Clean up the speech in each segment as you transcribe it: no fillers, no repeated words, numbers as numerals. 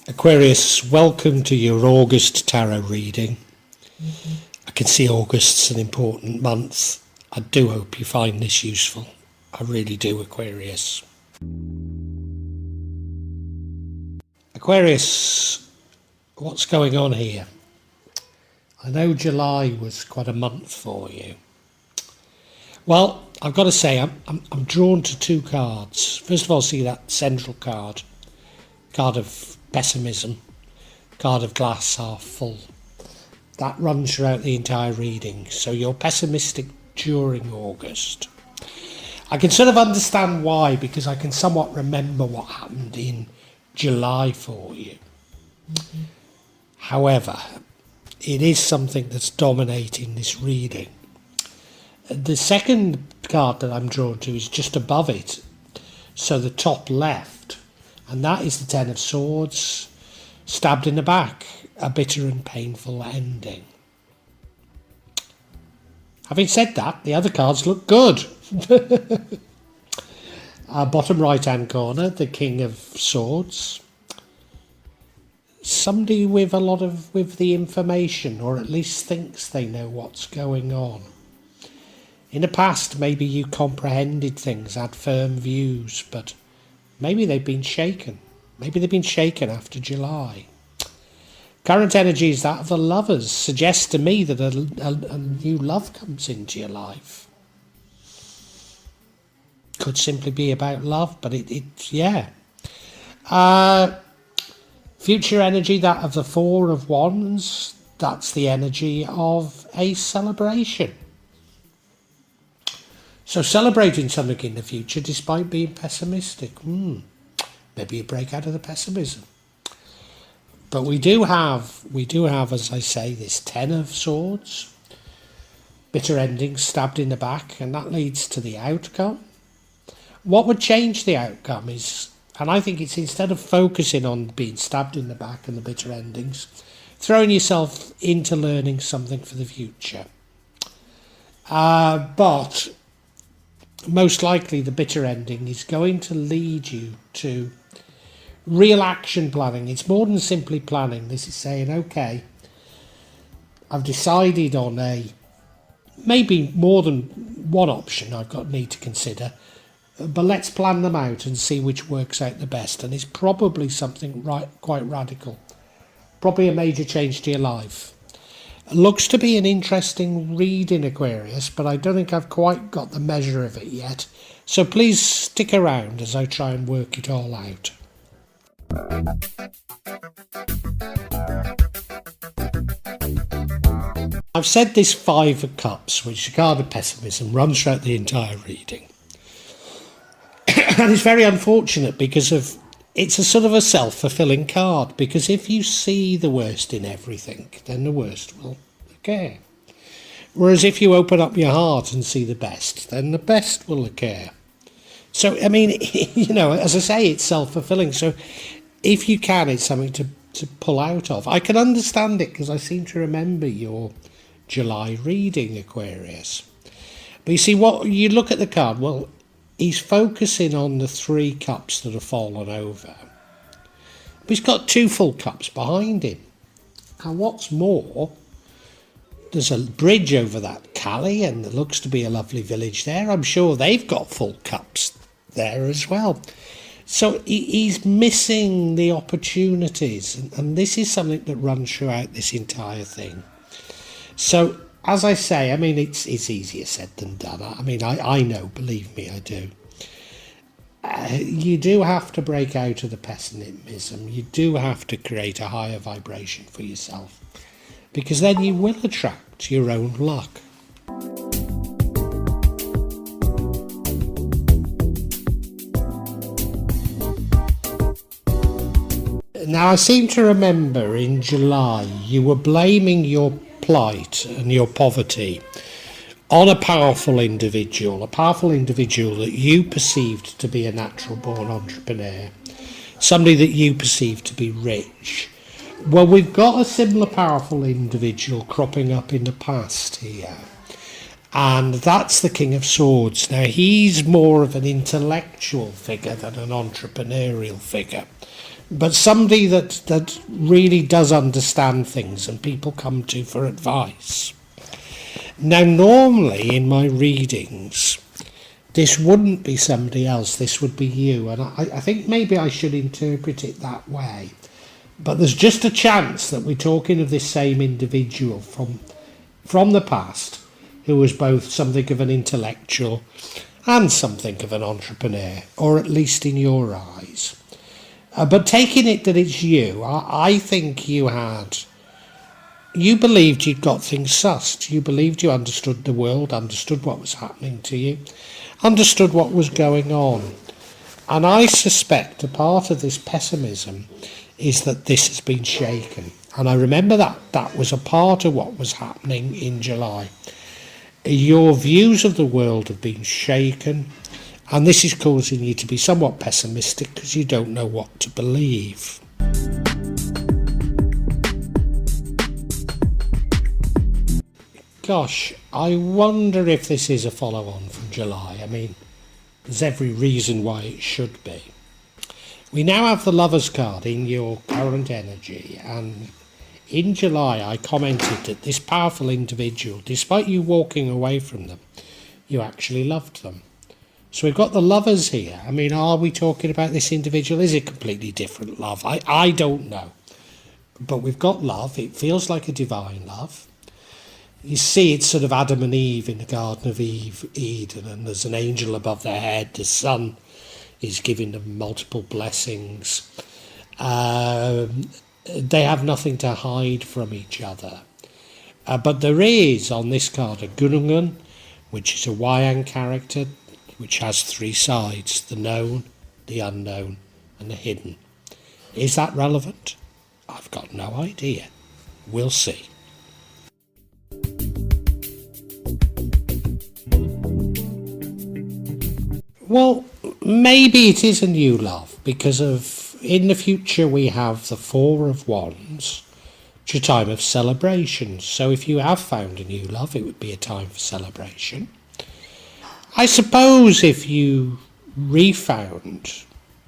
Aquarius, welcome to your August tarot reading. I can see August's an important month. I do hope you find this useful. I really do, Aquarius. Aquarius, what's going on here? I know July was quite a month for you. Well, I've got to say, I'm drawn to two cards. First of all, see that central card of pessimism, card of glass half full. That runs throughout the entire reading. So you're pessimistic during August. I can sort of understand why, because I can somewhat remember what happened in July for you. However, it is something that's dominating this reading. The second card that I'm drawn to is just above it, so the top left, and that is the Ten of Swords, stabbed in the back, a bitter and painful ending. Having said that, the other cards look good. Bottom right hand corner, the King of Swords. Somebody with the information, or at least thinks they know what's going on. In the past, maybe you comprehended things, had firm views, but maybe they've been shaken. Maybe they've been shaken after July. Current energy is that of the Lovers. Suggests to me that a new love comes into your life. Could simply be about love, but it's yeah. Future energy, that of the Four of Wands. That's the energy of a celebration. So celebrating something in the future despite being pessimistic. Maybe you break out of the pessimism. But we do have, as I say, this Ten of Swords. Bitter ending, stabbed in the back, and that leads to the outcome. What would change the outcome is, and I think it's instead of focusing on being stabbed in the back and the bitter endings, throwing yourself into learning something for the future. But most likely the bitter ending is going to lead you to real action planning. It's more than simply planning. This is saying, okay, I've decided on maybe more than one option need to consider, but let's plan them out and see which works out the best. And it's probably something quite radical, probably a major change to your life. It looks to be an interesting read in Aquarius, but I don't think I've quite got the measure of it yet. So please stick around as I try and work it all out. I've said this Five of Cups, which is a card of pessimism, runs throughout the entire reading. And it's very unfortunate because it's a sort of a self-fulfilling card, because if you see the worst in everything, then the worst will occur. Whereas if you open up your heart and see the best, then the best will occur. So, I mean, as I say, it's self-fulfilling. So if you can, it's something to pull out of. I can understand it because I seem to remember your July reading, Aquarius. But you see, what you look at the card, well, he's focusing on the three cups that have fallen over. But he's got two full cups behind him. And what's more, there's a bridge over that Calais, and there looks to be a lovely village there. I'm sure they've got full cups there as well. So he's missing the opportunities. And this is something that runs throughout this entire thing. So, as I say, I mean, it's easier said than done. I mean, I know, believe me, I do. You do have to break out of the pessimism. You do have to create a higher vibration for yourself, because then you will attract your own luck. Now, I seem to remember in July you were blaming your plight and your poverty on a powerful individual that you perceived to be a natural born entrepreneur, somebody that you perceived to be rich. Well, we've got a similar powerful individual cropping up in the past here, and that's the King of Swords. Now, he's more of an intellectual figure than an entrepreneurial figure. but somebody that really does understand things and people come to for advice. Now, normally in my readings, this wouldn't be somebody else, this would be you, and I think maybe I should interpret it that way. But there's just a chance that we're talking of this same individual from the past, who was both something of an intellectual and something of an entrepreneur, or at least in your eyes. But taking it that it's you, I think you believed you'd got things sussed. You believed you understood the world, understood what was happening to you, understood what was going on. And I suspect a part of this pessimism is that this has been shaken. And I remember that was a part of what was happening in July. Your views of the world have been shaken, and this is causing you to be somewhat pessimistic because you don't know what to believe. Gosh, I wonder if this is a follow-on from July. I mean, there's every reason why it should be. We now have the Lovers card in your current energy, and in July I commented that this powerful individual, despite you walking away from them, you actually loved them. So we've got the Lovers here. I mean, are we talking about this individual? Is it completely different love? I don't know. But we've got love. It feels like a divine love. You see it's sort of Adam and Eve in the Garden of Eden, and there's an angel above their head. The sun is giving them multiple blessings. They have nothing to hide from each other. But there is, on this card, a Gunungan, which is a Wayang character, which has three sides: the known, the unknown, and the hidden. Is that relevant? I've got no idea. We'll see. Well, maybe it is a new love, because in the future we have the Four of Wands, which is a time of celebration. So if you have found a new love, it would be a time for celebration. I suppose if you refound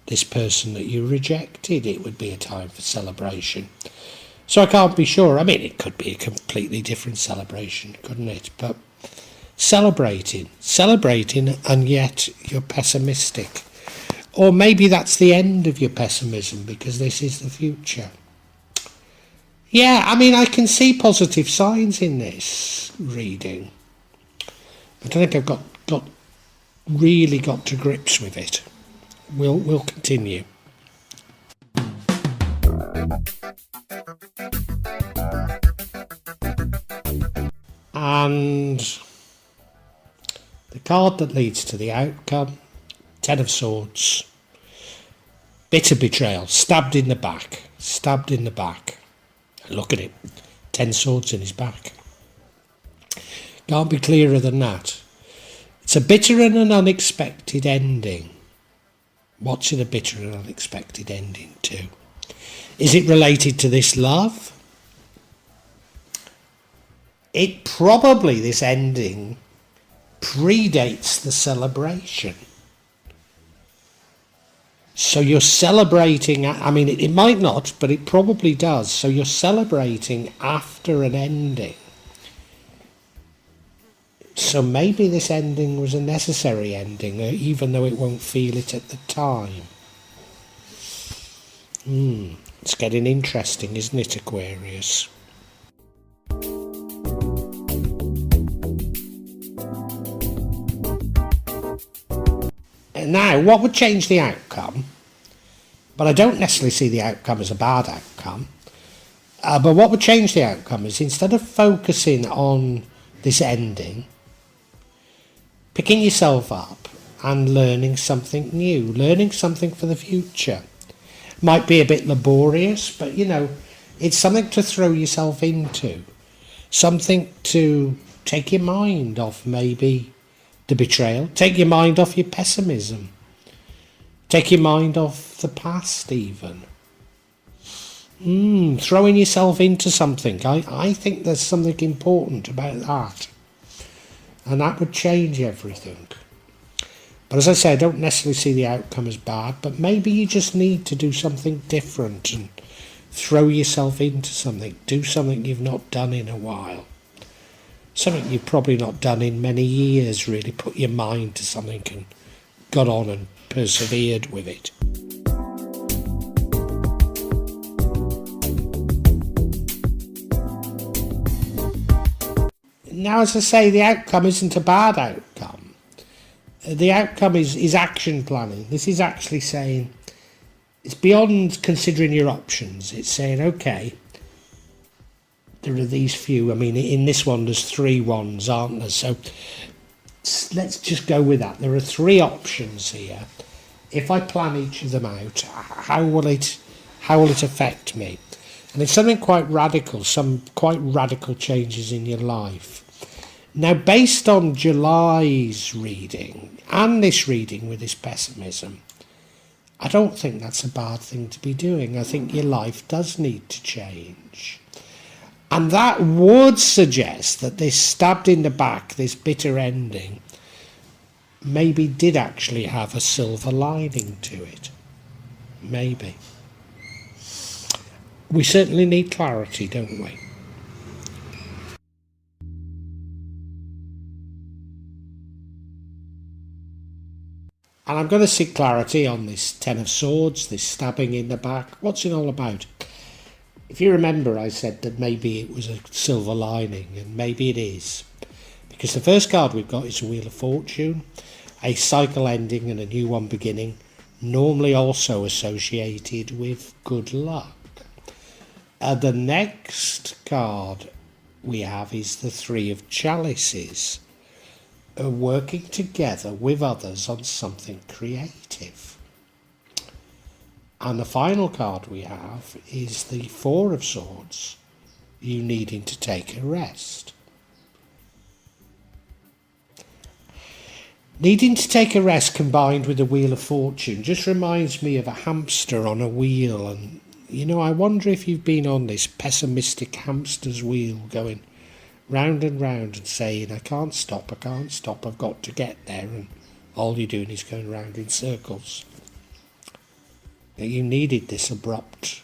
this person that you rejected, it would be a time for celebration. So I can't be sure. I mean, it could be a completely different celebration, couldn't it? But celebrating, and yet you're pessimistic. Or maybe that's the end of your pessimism, because this is the future. Yeah, I mean, I can see positive signs in this reading. I don't think I've really got to grips with it. We'll continue. And the card that leads to the outcome, Ten of Swords. Bitter betrayal, stabbed in the back. Look at him, 10 swords in his back. Can't be clearer than that. It's a bitter and an unexpected ending. What's it a bitter and unexpected ending to? Is it related to this love? It probably, this ending, predates the celebration. So you're celebrating, I mean, it might not, but it probably does. So you're celebrating after an ending. So maybe this ending was a necessary ending, even though it won't feel it at the time. It's getting interesting, isn't it, Aquarius? Now, what would change the outcome? But I don't necessarily see the outcome as a bad outcome. But what would change the outcome is, instead of focusing on this ending, picking yourself up and learning something new, learning something for the future. Might be a bit laborious, but it's something to throw yourself into, something to take your mind off maybe the betrayal, take your mind off your pessimism, take your mind off the past even. Throwing yourself into something. I think there's something important about that. And that would change everything. But as I say, I don't necessarily see the outcome as bad, but maybe you just need to do something different and throw yourself into something. Do something you've not done in a while. Something you've probably not done in many years, really. Put your mind to something and got on and persevered with it. Now, as I say, the outcome isn't a bad outcome. The outcome is action planning. This is actually saying, it's beyond considering your options. It's saying, okay, there are these few. I mean, in this one, there's 3 ones, aren't there? So let's just go with that. There are 3 options here. If I plan each of them out, how will it affect me? And it's something quite radical, some quite radical changes in your life. Now, based on July's reading and this reading with this pessimism, I don't think that's a bad thing to be doing. I think your life does need to change. And that would suggest that this stabbed in the back, this bitter ending, maybe did actually have a silver lining to it. Maybe. We certainly need clarity, don't we? And I'm going to seek clarity on this 10 of Swords, this stabbing in the back. What's it all about? If you remember, I said that maybe it was a silver lining, and maybe it is. Because the first card we've got is a Wheel of Fortune, a cycle ending and a new one beginning, normally also associated with good luck. The next card we have is the 3 of Chalices, working together with others on something creative. And the final card we have is the 4 of Swords, you needing to take a rest. Needing to take a rest combined with the Wheel of Fortune just reminds me of a hamster on a wheel. And, you know, I wonder if you've been on this pessimistic hamster's wheel going round and round and saying, I can't stop, I've got to get there. And all you're doing is going round in circles. You needed this abrupt,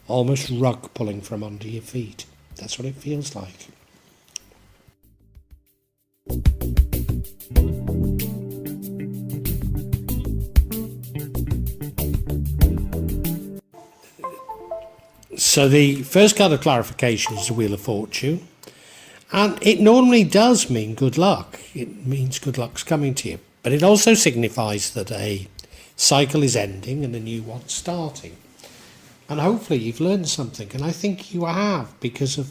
almost rug pulling from under your feet. That's what it feels like. So the first card of clarification is the Wheel of Fortune. And it normally does mean good luck. It means good luck's coming to you. But it also signifies that a cycle is ending and a new one starting. And hopefully you've learned something. And I think you have, because of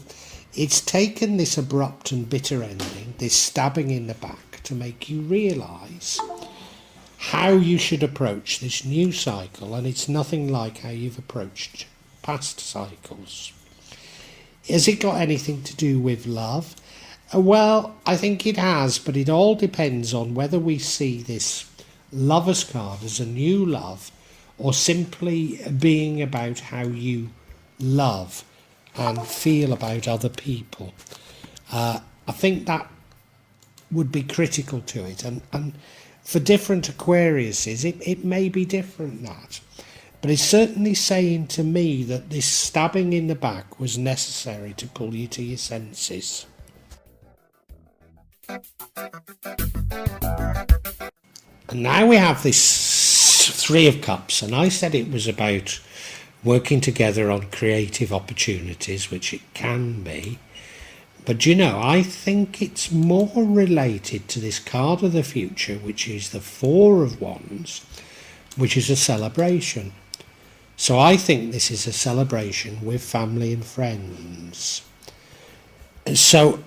it's taken this abrupt and bitter ending, this stabbing in the back, to make you realise how you should approach this new cycle. And it's nothing like how you've approached past cycles. Has it got anything to do with love? Well, I think it has, but it all depends on whether we see this Lover's card as a new love, or simply being about how you love and feel about other people. I think that would be critical to it, and for different Aquariuses it may be different, that. But it's certainly saying to me that this stabbing in the back was necessary to pull you to your senses. And now we have this 3 of Cups, and I said it was about working together on creative opportunities, which it can be. But you know, I think it's more related to this card of the future, which is the 4 of Wands, which is a celebration. So I think this is a celebration with family and friends. So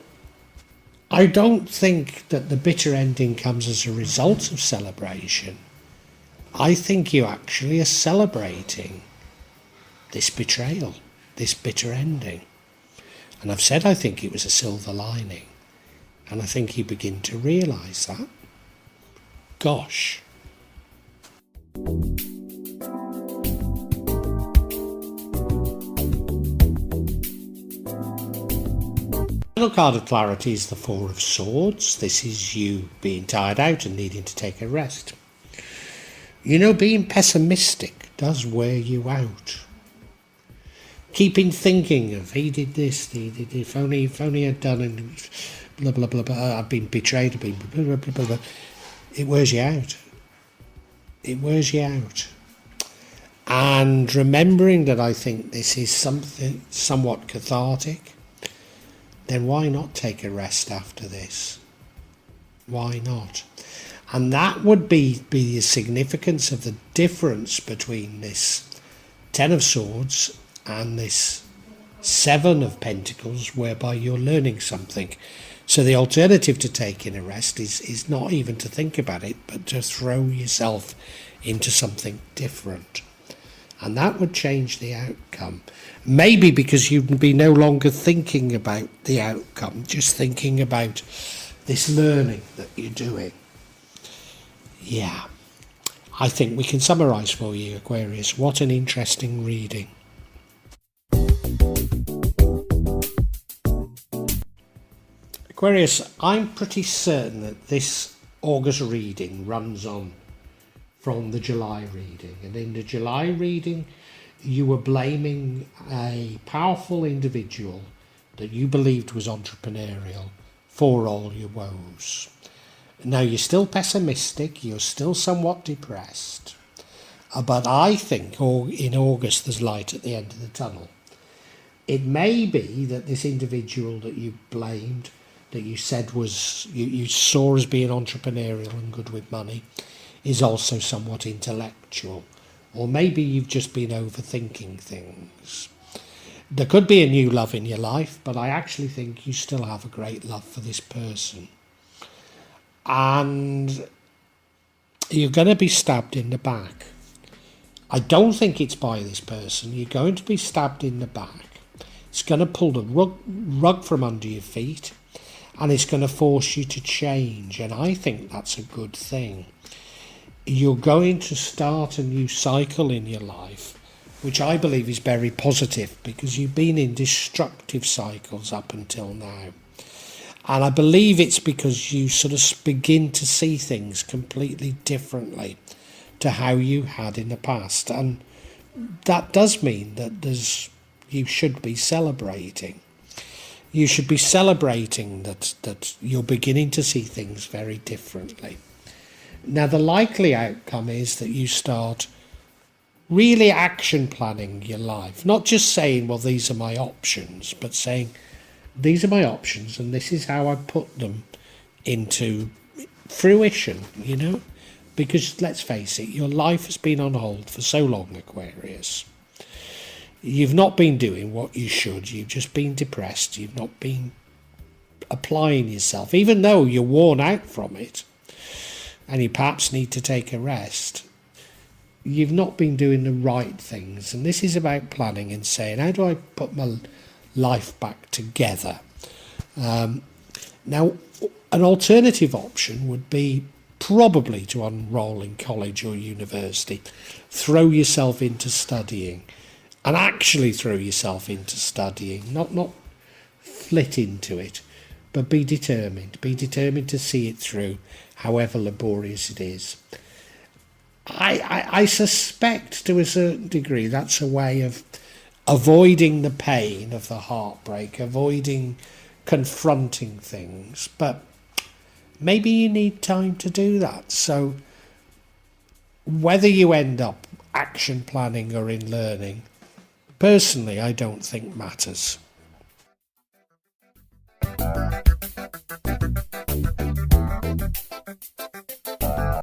I don't think that the bitter ending comes as a result of celebration. I think you actually are celebrating this betrayal, this bitter ending. And I've said I think it was a silver lining. And I think you begin to realise that. Gosh. The final card of clarity is the Four of Swords. This is you being tired out and needing to take a rest. You know, being pessimistic does wear you out. Keeping thinking of, he did this, he did, if only I'd done, and blah, blah, blah, blah, I've been betrayed, I've been blah, blah, blah, blah, blah. It wears you out. It wears you out. And remembering that I think this is something somewhat cathartic, then why not take a rest after this? Why not? And that would be the significance of the difference between this Ten of Swords and this Seven of Pentacles, whereby you're learning something. So the alternative to taking a rest is not even to think about it, but to throw yourself into something different. And that would change the outcome. Maybe because you'd be no longer thinking about the outcome, just thinking about this learning that you're doing. Yeah, I think we can summarise for you, Aquarius. What an interesting reading. Aquarius, I'm pretty certain that this August reading runs on from the July reading. And in the July reading, you were blaming a powerful individual that you believed was entrepreneurial for all your woes. Now, you're still pessimistic, you're still somewhat depressed, but I think in August there's light at the end of the tunnel. It may be that this individual that you blamed, that you said was, you saw as being entrepreneurial and good with money, is also somewhat intellectual. Or maybe you've just been overthinking things. There could be a new love in your life, but I actually think you still have a great love for this person. And you're going to be stabbed in the back. I don't think it's by this person. You're going to be stabbed in the back. It's going to pull the rug from under your feet, and it's going to force you to change. And I think that's a good thing. You're going to start a new cycle in your life, which I believe is very positive, because you've been in destructive cycles up until now. And I believe it's because you sort of begin to see things completely differently to how you had in the past. And that does mean that you should be celebrating. You should be celebrating that you're beginning to see things very differently. Now, the likely outcome is that you start really action planning your life. Not just saying, well, these are my options, but saying, these are my options and this is how I put them into fruition, you know? Because let's face it, your life has been on hold for so long, Aquarius. You've not been doing what you should. You've just been depressed. You've not been applying yourself, even though you're worn out from it and you perhaps need to take a rest. You've not been doing the right things. And this is about planning and saying, how do I put my life back together? Now, an alternative option would be probably to enroll in college or university, throw yourself into studying, and actually throw yourself into studying, not flit into it, but be determined to see it through, however laborious it is. I suspect to a certain degree that's a way of avoiding the pain of the heartbreak, avoiding confronting things, but maybe you need time to do that. So whether you end up action planning or in learning, personally, I don't think matters.